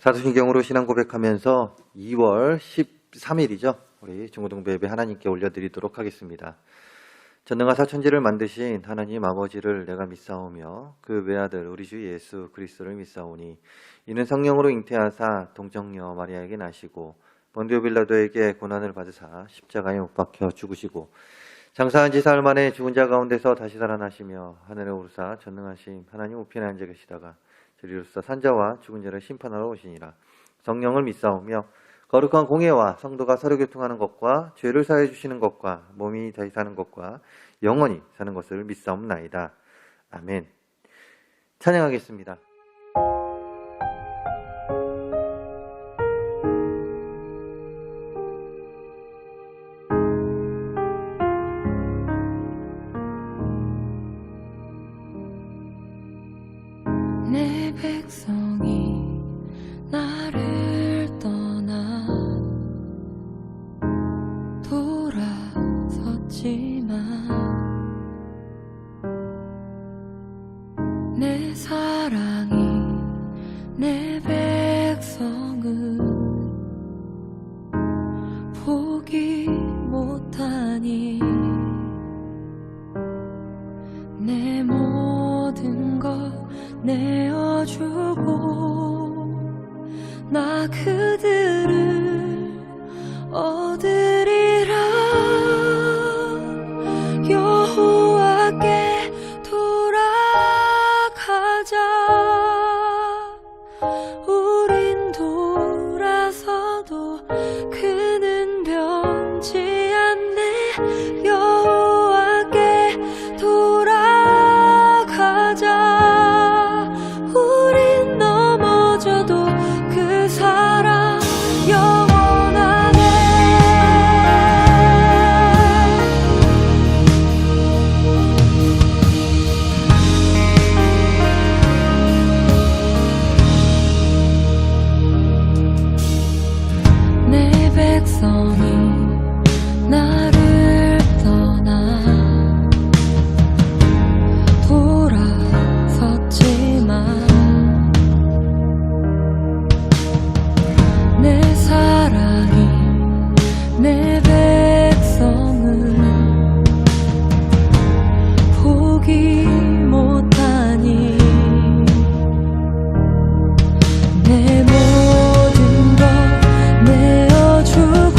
사도신경으로 신앙 고백하면서 2월 13일이죠. 우리 중고등부 예배 하나님께 올려드리도록 하겠습니다. 전능하사 천지를 만드신 하나님 아버지를 내가 믿사오며 그 외아들 우리 주 예수 그리스도를 믿사오니 이는 성령으로 잉태하사 동정녀 마리아에게 나시고 본디오 빌라도에게 고난을 받으사 십자가에 못 박혀 죽으시고 장사한 지 사흘 만에 죽은 자 가운데서 다시 살아나시며 하늘에 오르사 전능하신 하나님 우편에 앉아 계시다가 저리로서 산자와 죽은 자를 심판하러 오시니라. 성령을 믿사오며 거룩한 공예와 성도가 서로 교통하는 것과 죄를 사해 주시는 것과 몸이 다시 사는 것과 영원히 사는 것을 믿사옵나이다. 아멘. 찬양하겠습니다. 내 백성이 나를 떠나 돌아섰지만 내 사랑이 내 백성을 포기 못하니 내 모든 것 내어주고 나 그들을 얻으리라. 여호와께 돌아가자. 우린 돌아서도 그는 변치 않네. 여호와께 돌아가자. 우린 넘어져도 그 사랑 영원하네. 내 백성이 나를 떠나 돌아섰지만 내 사랑이 내 백성을 포기 못하니 내 모든 것 내어주고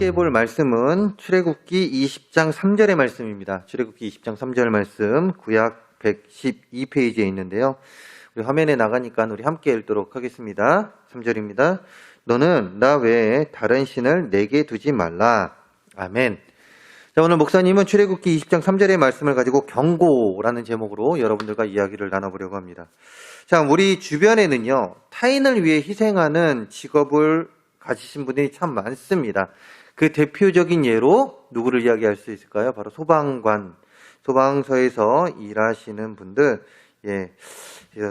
함께 볼 말씀은 출애굽기 20장 3절의 말씀입니다. 출애굽기 20장 3절 말씀 구약 112페이지에 있는데요. 우리 화면에 나가니까 우리 함께 읽도록 하겠습니다. 3절입니다. 너는 나 외에 다른 신을 내게 두지 말라. 아멘. 자, 오늘 목사님은 출애굽기 20장 3절의 말씀을 가지고 경고라는 제목으로 여러분들과 이야기를 나눠보려고 합니다. 자, 우리 주변에는요, 타인을 위해 희생하는 직업을 가지신 분들이 참 많습니다. 그 대표적인 예로 누구를 이야기할 수 있을까요? 바로 소방관, 소방서에서 일하시는 분들,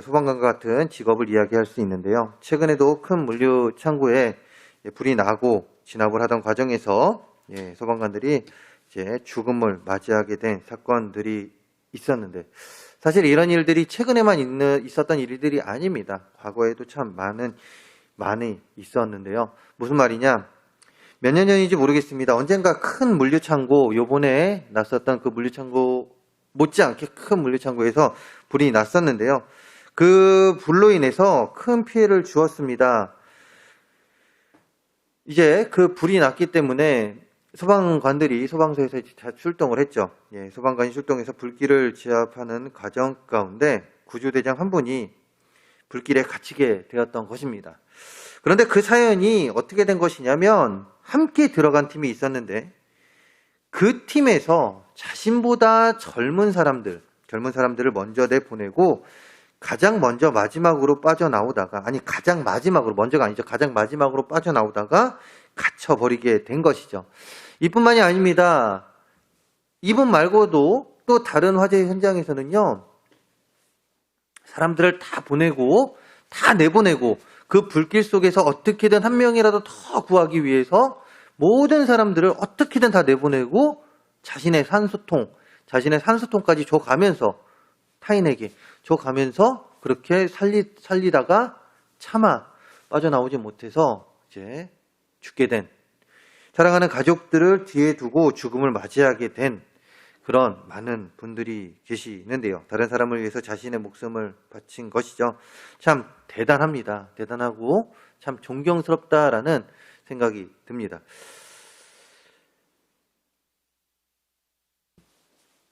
소방관과 같은 직업을 이야기할 수 있는데요. 최근에도 큰 물류 창고에 불이 나고 진압을 하던 과정에서 소방관들이 이제 죽음을 맞이하게 된 사건들이 있었는데, 사실 이런 일들이 최근에만 있었던 일들이 아닙니다. 과거에도 참 많이 있었는데요. 무슨 말이냐? 몇 년 전인지 모르겠습니다. 언젠가 큰 물류창고, 요번에 났었던 그 물류창고 못지않게 큰 물류창고에서 불이 났었는데요. 그 불로 인해서 큰 피해를 주었습니다. 이제 그 불이 났기 때문에 소방관들이 소방서에서 출동을 했죠. 소방관이 출동해서 불길을 제압하는 과정 가운데 구조대장 한 분이 불길에 갇히게 되었던 것입니다. 그런데 그 사연이 어떻게 된 것이냐면, 함께 들어간 팀이 있었는데 그 팀에서 자신보다 젊은 사람들을 먼저 내보내고 가장 먼저 마지막으로 빠져나오다가, 가장 마지막으로 빠져나오다가 갇혀버리게 된 것이죠. 이뿐만이 아닙니다. 이분 말고도 또 다른 화재 현장에서는요, 사람들을 다 내보내고 그 불길 속에서 어떻게든 한 명이라도 더 구하기 위해서 모든 사람들을 어떻게든 다 내보내고 자신의 산소통까지 줘가면서, 타인에게 줘가면서 그렇게 살리다가 차마 빠져나오지 못해서 이제 죽게 된, 사랑하는 가족들을 뒤에 두고 죽음을 맞이하게 된 그런 많은 분들이 계시는데요. 다른 사람을 위해서 자신의 목숨을 바친 것이죠. 참 대단합니다. 대단하고 참 존경스럽다라는 생각이 듭니다.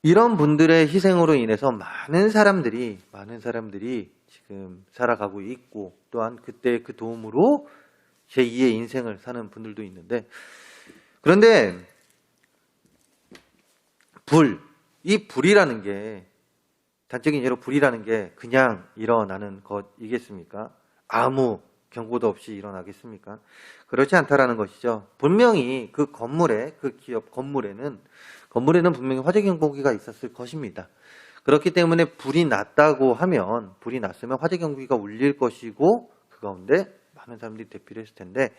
이런 분들의 희생으로 인해서 많은 사람들이 지금 살아가고 있고, 또한 그때 그 도움으로 제2의 인생을 사는 분들도 있는데, 그런데 이 불이라는 게, 단적인 예로 불이라는 게 그냥 일어나는 것이겠습니까? 아무 경고도 없이 일어나겠습니까? 그렇지 않다라는 것이죠. 분명히 그 건물에, 그 기업 건물에는 분명히 화재 경보기가 있었을 것입니다. 그렇기 때문에 불이 났으면 화재 경보기가 울릴 것이고, 그 가운데 많은 사람들이 대피를 했을 텐데,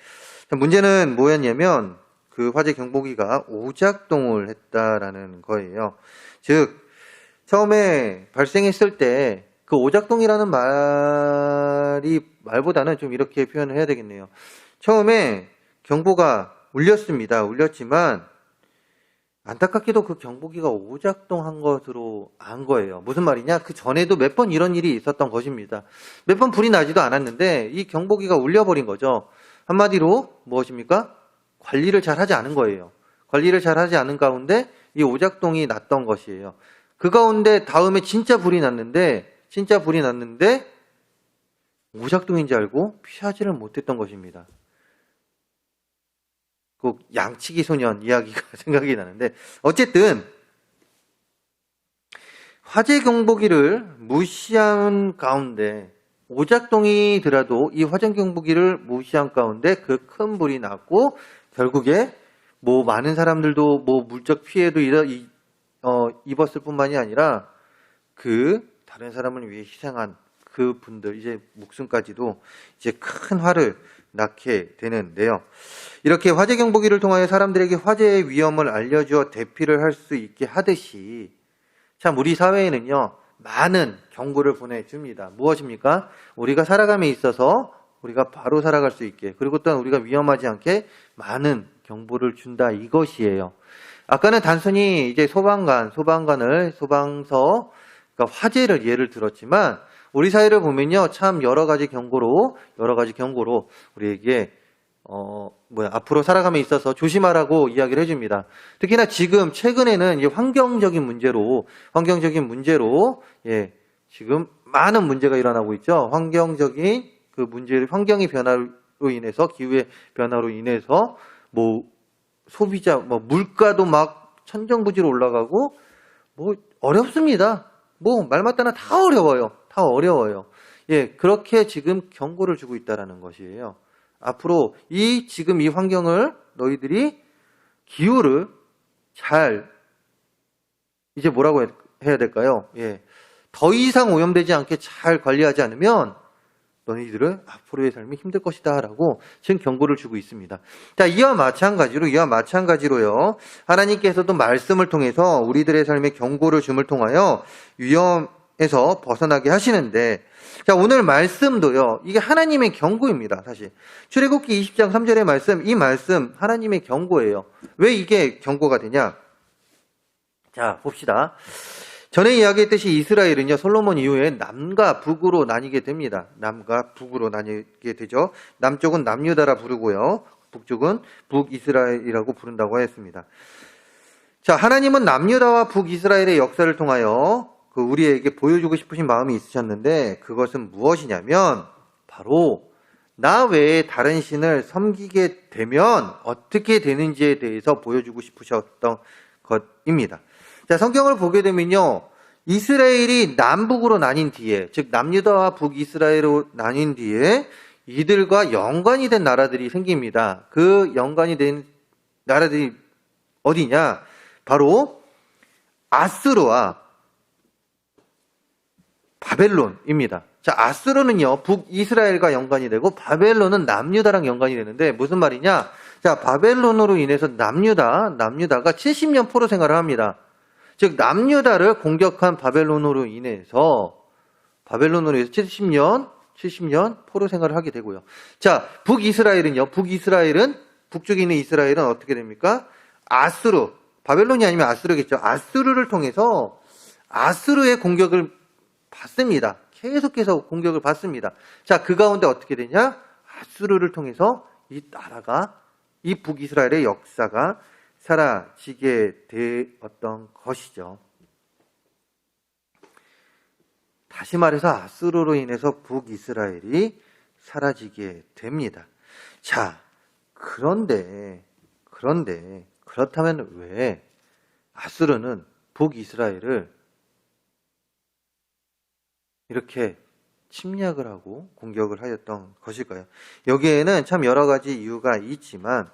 문제는 뭐였냐면 그 화재 경보기가 오작동을 했다라는 거예요. 즉, 처음에 발생했을 때 그 오작동이라는 말보다는 좀 이렇게 표현을 해야 되겠네요. 처음에 경보가 울렸지만 안타깝게도 그 경보기가 오작동한 것으로 안 거예요. 무슨 말이냐? 그 전에도 몇 번 이런 일이 있었던 것입니다. 몇 번 불이 나지도 않았는데 이 경보기가 울려버린 거죠. 한마디로 무엇입니까? 관리를 잘 하지 않은 거예요. 관리를 잘 하지 않은 가운데 이 오작동이 났던 것이에요. 그 가운데 다음에 진짜 불이 났는데 오작동인지 알고 피하지를 못했던 것입니다. 그 양치기 소년 이야기가 생각이 나는데, 어쨌든 화재 경보기를 무시한 가운데, 오작동이더라도 이 화재 경보기를 무시한 가운데 그 큰 불이 났고, 결국에 많은 사람들도 물적 피해도 입었을 뿐만이 아니라 그 다른 사람을 위해 희생한 그 분들, 이제 목숨까지도 이제 큰 화를 낳게 되는데요. 이렇게 화재 경보기를 통하여 사람들에게 화재의 위험을 알려주어 대피를 할 수 있게 하듯이, 참 우리 사회에는요, 많은 경고를 보내줍니다. 무엇입니까? 우리가 살아감에 있어서 우리가 바로 살아갈 수 있게, 그리고 또한 우리가 위험하지 않게 많은 경보를 준다, 이것이에요. 아까는 단순히 이제 소방서, 그러니까 화재를 예를 들었지만, 우리 사회를 보면요, 참 여러 가지 경고로 우리에게 앞으로 살아감에 있어서 조심하라고 이야기를 해줍니다. 특히나 지금 최근에는 이 환경적인 문제로 지금 많은 문제가 일어나고 있죠. 환경적인 그 문제, 환경의 변화로 인해서, 기후의 변화로 인해서 소비자, 물가도 막 천정부지로 올라가고 어렵습니다. 말 맞다나 다 어려워요. 다 어려워요. 그렇게 지금 경고를 주고 있다라는 것이에요. 앞으로 지금 이 환경을 너희들이 기후를 잘 이제 뭐라고 해야 될까요? 더 이상 오염되지 않게 잘 관리하지 않으면 너희들은 앞으로의 삶이 힘들 것이다 라고 지금 경고를 주고 있습니다. 자, 이와 마찬가지로요. 하나님께서도 말씀을 통해서 우리들의 삶에 경고를 줌을 통하여 위험에서 벗어나게 하시는데, 자, 오늘 말씀도요. 이게 하나님의 경고입니다. 사실 출애굽기 20장 3절의 말씀, 이 말씀 하나님의 경고예요. 왜 이게 경고가 되냐? 자, 봅시다. 전에 이야기했듯이 이스라엘은요, 솔로몬 이후에 남과 북으로 나뉘게 됩니다. 남과 북으로 나뉘게 되죠. 남쪽은 남유다라 부르고요. 북쪽은 북이스라엘이라고 부른다고 하였습니다. 자, 하나님은 남유다와 북이스라엘의 역사를 통하여 우리에게 보여주고 싶으신 마음이 있으셨는데, 그것은 무엇이냐면 바로 나 외에 다른 신을 섬기게 되면 어떻게 되는지에 대해서 보여주고 싶으셨던 것입니다. 자, 성경을 보게 되면요, 이스라엘이 남북으로 나뉜 뒤에, 즉 남유다와 북이스라엘로 나뉜 뒤에 이들과 연관이 된 나라들이 생깁니다. 그 연관이 된 나라들이 어디냐? 바로 아수르와 바벨론입니다. 자, 아수르는요, 북이스라엘과 연관이 되고 바벨론은 남유다랑 연관이 되는데 무슨 말이냐? 자, 바벨론으로 인해서 남유다가 70년 포로 생활을 합니다. 즉 남유다를 공격한 바벨론으로 인해서 70년 포로 생활을 하게 되고요. 자, 북쪽에 있는 이스라엘은 어떻게 됩니까? 아수르, 바벨론이 아니면 아수르겠죠. 아수르를 통해서 아수르의 공격을 받습니다. 계속해서 공격을 받습니다. 자, 그 가운데 어떻게 되냐? 아수르를 통해서 이 나라가, 이 북이스라엘의 역사가 사라지게 되었던 것이죠. 다시 말해서 아수르로 인해서 북이스라엘이 사라지게 됩니다. 자, 그런데 그렇다면 왜 아수르는 북이스라엘을 이렇게 침략을 하고 공격을 하였던 것일까요? 여기에는 참 여러 가지 이유가 있지만,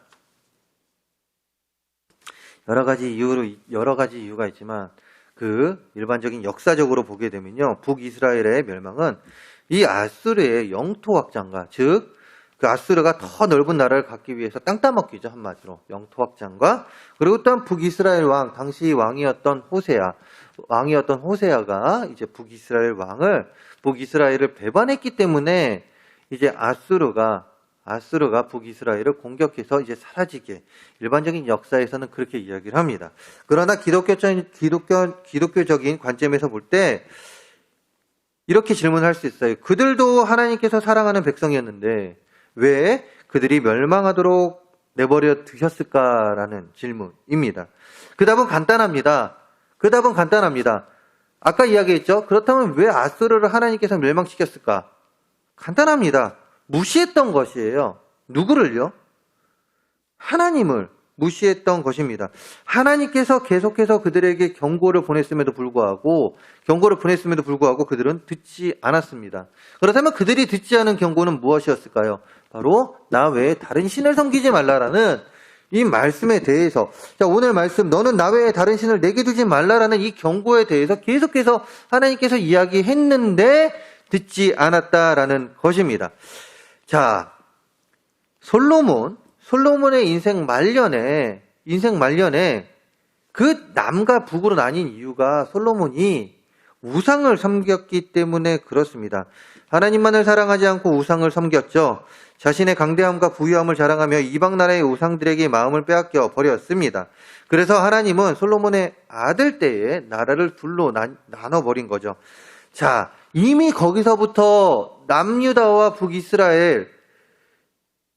일반적인 역사적으로 보게 되면요, 북이스라엘의 멸망은 이 아수르의 영토 확장과, 즉 그 아수르가 더 넓은 나라를 갖기 위해서 땅 따먹기죠, 한마디로 영토 확장과, 그리고 또한 북이스라엘 왕, 당시 왕이었던 호세아가 이제 북이스라엘을 배반했기 때문에 이제 아수르가 북이스라엘을 공격해서 이제 사라지게, 일반적인 역사에서는 그렇게 이야기를 합니다. 그러나 기독교적인 관점에서 볼 때 이렇게 질문할 수 있어요. 그들도 하나님께서 사랑하는 백성이었는데 왜 그들이 멸망하도록 내버려 두셨을까라는 질문입니다. 그 답은 간단합니다. 아까 이야기했죠. 그렇다면 왜 아수르를 하나님께서 멸망시켰을까? 간단합니다. 무시했던 것이에요. 누구를요? 하나님을 무시했던 것입니다. 하나님께서 계속해서 그들에게 경고를 보냈음에도 불구하고 그들은 듣지 않았습니다. 그렇다면 그들이 듣지 않은 경고는 무엇이었을까요? 바로 나 외에 다른 신을 섬기지 말라라는 이 말씀에 대해서, 자, 오늘 말씀, 너는 나 외에 다른 신을 내게 두지 말라라는 이 경고에 대해서 계속해서 하나님께서 이야기했는데 듣지 않았다라는 것입니다. 자, 솔로몬의 인생 말년에 그 남과 북으로 나뉜 이유가 솔로몬이 우상을 섬겼기 때문에 그렇습니다. 하나님만을 사랑하지 않고 우상을 섬겼죠. 자신의 강대함과 부유함을 자랑하며 이방 나라의 우상들에게 마음을 빼앗겨 버렸습니다. 그래서 하나님은 솔로몬의 아들 때에 나라를 둘로 나눠버린 거죠. 자, 이미 거기서부터 남유다와 북이스라엘,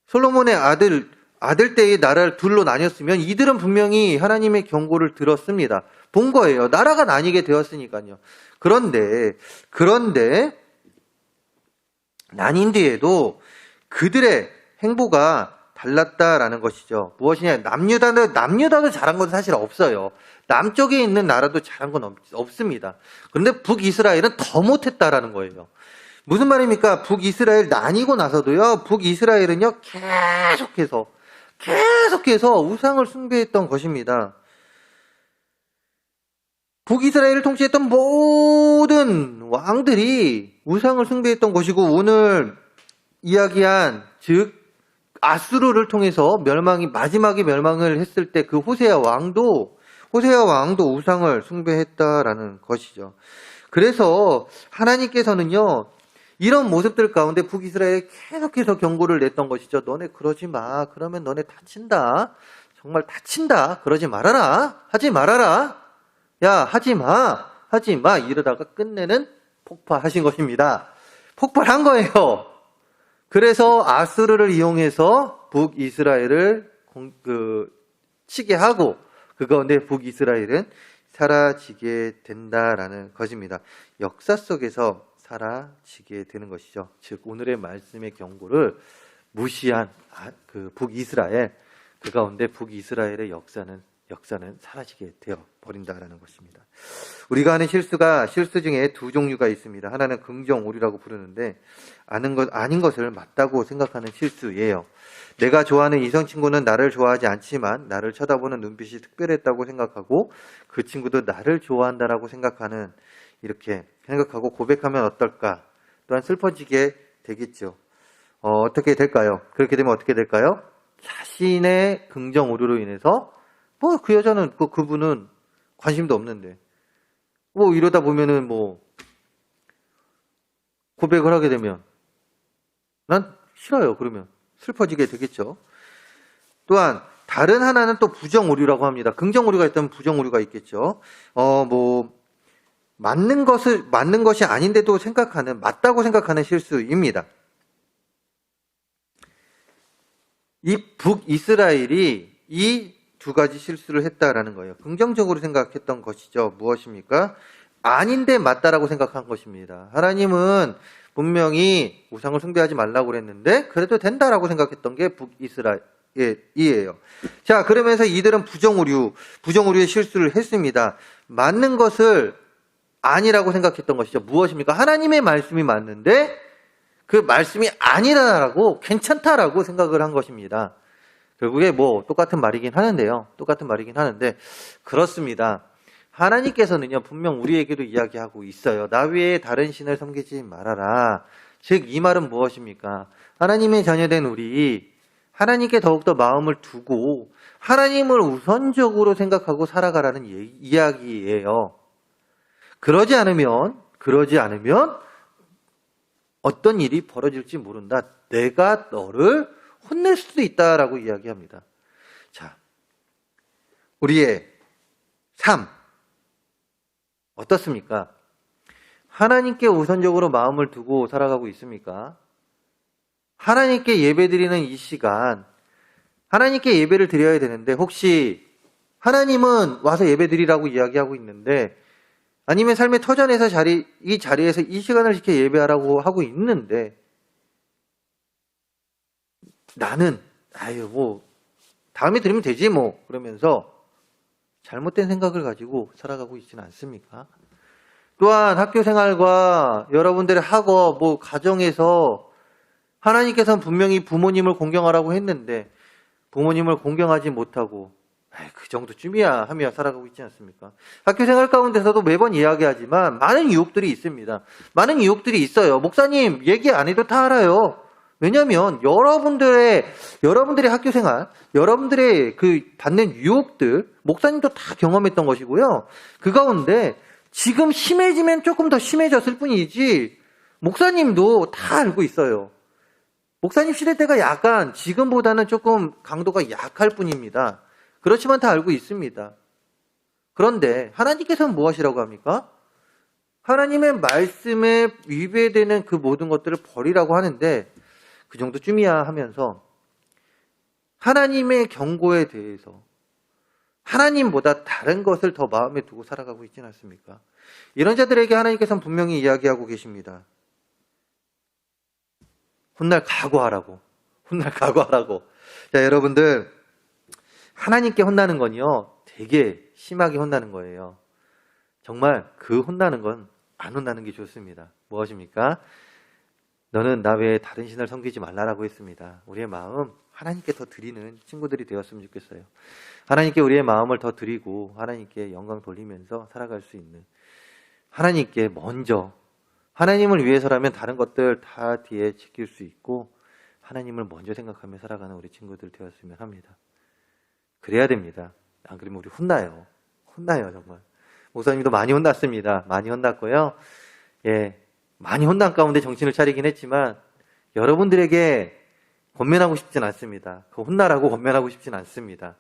솔로몬의 아들 때의 나라를 둘로 나뉘었으면 이들은 분명히 하나님의 경고를 들었습니다. 본 거예요. 나라가 나뉘게 되었으니까요. 그런데 나뉜 뒤에도 그들의 행보가 달랐다라는 것이죠. 무엇이냐? 남유다도 잘한 건 사실 없어요. 남쪽에 있는 나라도 잘한 건 없습니다. 그런데 북이스라엘은 더 못했다라는 거예요. 무슨 말입니까? 북이스라엘 나뉘고 나서도요, 북이스라엘은요, 계속해서 우상을 숭배했던 것입니다. 북이스라엘을 통치했던 모든 왕들이 우상을 숭배했던 것이고, 오늘 이야기한, 즉, 아수르를 통해서 마지막에 멸망을 했을 때 그 호세아 왕도 우상을 숭배했다라는 것이죠. 그래서 하나님께서는요, 이런 모습들 가운데 북이스라엘에 계속해서 경고를 냈던 것이죠. 너네 그러지 마. 그러면 너네 다친다. 정말 다친다. 그러지 말아라. 하지 말아라. 야, 하지 마. 이러다가 끝내는 폭발하신 것입니다. 폭발한 거예요. 그래서 아수르를 이용해서 북이스라엘을 치게 하고 그 가운데 북이스라엘은 사라지게 된다라는 것입니다. 역사 속에서 사라지게 되는 것이죠. 즉 오늘의 말씀의 경고를 무시한 그 북이스라엘, 그 가운데 북이스라엘의 역사는 사라지게 되어 버린다라는 것입니다. 우리가 하는 실수 중에 두 종류가 있습니다. 하나는 긍정 오류라고 부르는데 아닌 것을 맞다고 생각하는 실수예요. 내가 좋아하는 이성 친구는 나를 좋아하지 않지만 나를 쳐다보는 눈빛이 특별했다고 생각하고 그 친구도 나를 좋아한다라고 이렇게 생각하고 고백하면 어떨까? 또한 슬퍼지게 되겠죠. 어떻게 될까요? 그렇게 되면 어떻게 될까요? 자신의 긍정 오류로 인해서 그 여자는 그분은 관심도 없는데 이러다 보면은 고백을 하게 되면 난 싫어요. 그러면 슬퍼지게 되겠죠. 또한 다른 하나는 또 부정 오류라고 합니다. 긍정 오류가 있다면 부정 오류가 있겠죠. 맞는 것이 아닌데도 맞다고 생각하는 실수입니다. 이 북이스라엘이 이 두 가지 실수를 했다라는 거예요. 긍정적으로 생각했던 것이죠. 무엇입니까? 아닌데 맞다라고 생각한 것입니다. 하나님은 분명히 우상을 숭배하지 말라고 그랬는데 그래도 된다라고 생각했던 게 북이스라엘이에요. 자, 그러면서 이들은 부정오류의 실수를 했습니다. 맞는 것을 아니라고 생각했던 것이죠. 무엇입니까? 하나님의 말씀이 맞는데 그 말씀이 아니라고 괜찮다라고 생각을 한 것입니다. 결국에 똑같은 말이긴 하는데 그렇습니다. 하나님께서는요 분명 우리에게도 이야기하고 있어요. 나 외에 다른 신을 섬기지 말아라. 즉 이 말은 무엇입니까? 하나님의 자녀된 우리 하나님께 더욱더 마음을 두고 하나님을 우선적으로 생각하고 살아가라는 이야기예요. 그러지 않으면 어떤 일이 벌어질지 모른다. 내가 너를 혼낼 수도 있다라고 이야기합니다. 자, 우리의 삶 어떻습니까? 하나님께 우선적으로 마음을 두고 살아가고 있습니까? 하나님께 예배드리는 이 시간, 하나님께 예배를 드려야 되는데 혹시 하나님은 와서 예배드리라고 이야기하고 있는데 아니면 삶의 터전에서 이 자리에서 이 시간을 지켜 예배하라고 하고 있는데 나는 다음에 드리면 되지 그러면서 잘못된 생각을 가지고 살아가고 있지는 않습니까? 또한 학교 생활과 여러분들의 학업, 가정에서 하나님께서는 분명히 부모님을 공경하라고 했는데 부모님을 공경하지 못하고 그 정도쯤이야 하며 살아가고 있지 않습니까? 학교 생활 가운데서도 매번 이야기하지만 많은 유혹들이 있습니다. 많은 유혹들이 있어요. 목사님 얘기 안 해도 다 알아요. 왜냐하면 여러분들의 학교 생활, 여러분들의 받는 유혹들, 목사님도 다 경험했던 것이고요. 그 가운데 지금 심해지면 조금 더 심해졌을 뿐이지 목사님도 다 알고 있어요. 목사님 시대 때가 약간 지금보다는 조금 강도가 약할 뿐입니다. 그렇지만 다 알고 있습니다. 그런데 하나님께서는 무엇이라고 합니까? 하나님의 말씀에 위배되는 그 모든 것들을 버리라고 하는데 그 정도쯤이야 하면서 하나님의 경고에 대해서 하나님보다 다른 것을 더 마음에 두고 살아가고 있지는 않습니까? 이런 자들에게 하나님께서는 분명히 이야기하고 계십니다. 훗날 각오하라고. 훗날 각오하라고. 자, 여러분들, 하나님께 혼나는 건요, 되게 심하게 혼나는 거예요. 정말 그 혼나는 건 안 혼나는 게 좋습니다. 무엇입니까? 너는 나 외에 다른 신을 섬기지 말라라고 했습니다. 우리의 마음 하나님께 더 드리는 친구들이 되었으면 좋겠어요. 하나님께 우리의 마음을 더 드리고 하나님께 영광 돌리면서 살아갈 수 있는, 하나님께 먼저, 하나님을 위해서라면 다른 것들 다 뒤에 지킬 수 있고 하나님을 먼저 생각하며 살아가는 우리 친구들 되었으면 합니다. 그래야 됩니다. 안 그러면 우리 혼나요. 혼나요, 정말. 목사님도 많이 혼났습니다. 많이 혼났고요. 예, 많이 혼난 가운데 정신을 차리긴 했지만 여러분들에게 권면하고 싶진 않습니다. 그 혼나라고 권면하고 싶진 않습니다.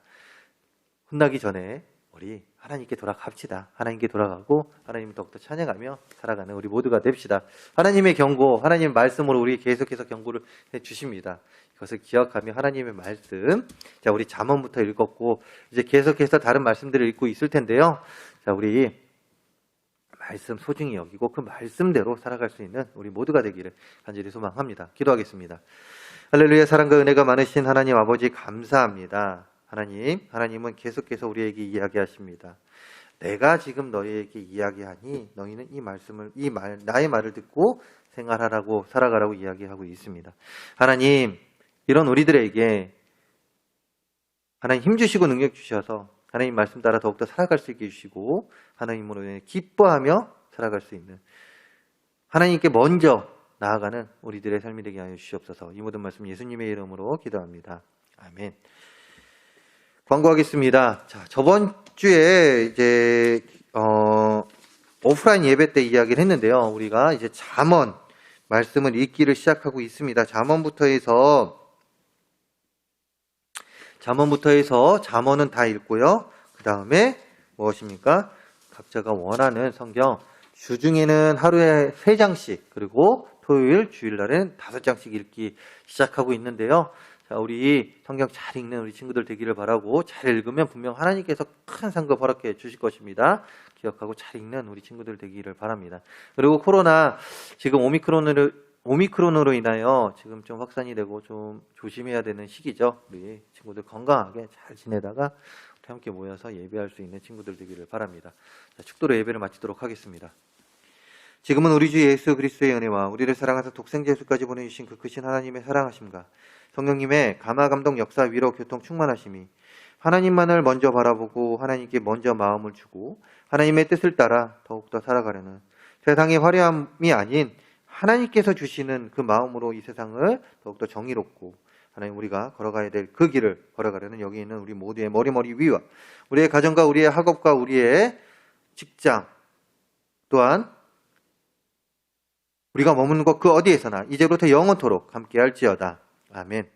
혼나기 전에 우리 하나님께 돌아갑시다. 하나님께 돌아가고 하나님을 더욱더 찬양하며 살아가는 우리 모두가 됩시다. 하나님의 경고, 하나님의 말씀으로 우리 계속해서 경고를 해주십니다. 이것을 기억하며 하나님의 말씀, 자, 우리 잠언부터 읽었고 이제 계속해서 다른 말씀들을 읽고 있을 텐데요. 자, 우리 말씀 소중히 여기고 그 말씀대로 살아갈 수 있는 우리 모두가 되기를 간절히 소망합니다. 기도하겠습니다. 할렐루야. 사랑과 은혜가 많으신 하나님 아버지 감사합니다. 하나님은 계속해서 우리에게 이야기하십니다. 내가 지금 너희에게 이야기하니 너희는 나의 말을 듣고 생활하라고, 살아가라고 이야기하고 있습니다. 하나님, 이런 우리들에게 하나님 힘주시고 능력 주셔서 하나님 말씀 따라 더욱더 살아갈 수 있게 해주시고 하나님으로 인해 기뻐하며 살아갈 수 있는, 하나님께 먼저 나아가는 우리들의 삶이 되게 하여 주시옵소서. 이 모든 말씀 예수님의 이름으로 기도합니다. 아멘. 광고하겠습니다. 자, 저번 주에 이제 오프라인 예배 때 이야기를 했는데요. 우리가 이제 잠언 말씀을 읽기를 시작하고 있습니다. 잠언부터 해서 잠언은 다 읽고요. 그 다음에 무엇입니까? 각자가 원하는 성경, 주중에는 하루에 3장씩, 그리고 토요일, 주일날은 5장씩 읽기 시작하고 있는데요. 자, 우리 성경 잘 읽는 우리 친구들 되기를 바라고, 잘 읽으면 분명 하나님께서 큰 상급 허락해 주실 것입니다. 기억하고 잘 읽는 우리 친구들 되기를 바랍니다. 그리고 코로나, 지금 오미크론으로 인하여 지금 좀 확산이 되고 좀 조심해야 되는 시기죠. 우리 친구들 건강하게 잘 지내다가 우리 함께 모여서 예배할 수 있는 친구들 되기를 바랍니다. 자, 축도로 예배를 마치도록 하겠습니다. 지금은 우리 주 예수 그리스도의 은혜와 우리를 사랑하사 독생자 예수까지 보내주신 그 크신 하나님의 사랑하심과 성령님의 감화 감동 역사 위로 교통 충만하심이, 하나님만을 먼저 바라보고 하나님께 먼저 마음을 주고 하나님의 뜻을 따라 더욱더 살아가려는, 세상의 화려함이 아닌 하나님께서 주시는 그 마음으로 이 세상을 더욱더 정의롭고 하나님 우리가 걸어가야 될 그 길을 걸어가려는 여기 있는 우리 모두의 머리 위와 우리의 가정과 우리의 학업과 우리의 직장, 또한 우리가 머무는 곳 그 어디에서나 이제부터 영원토록 함께 할지어다. 아멘.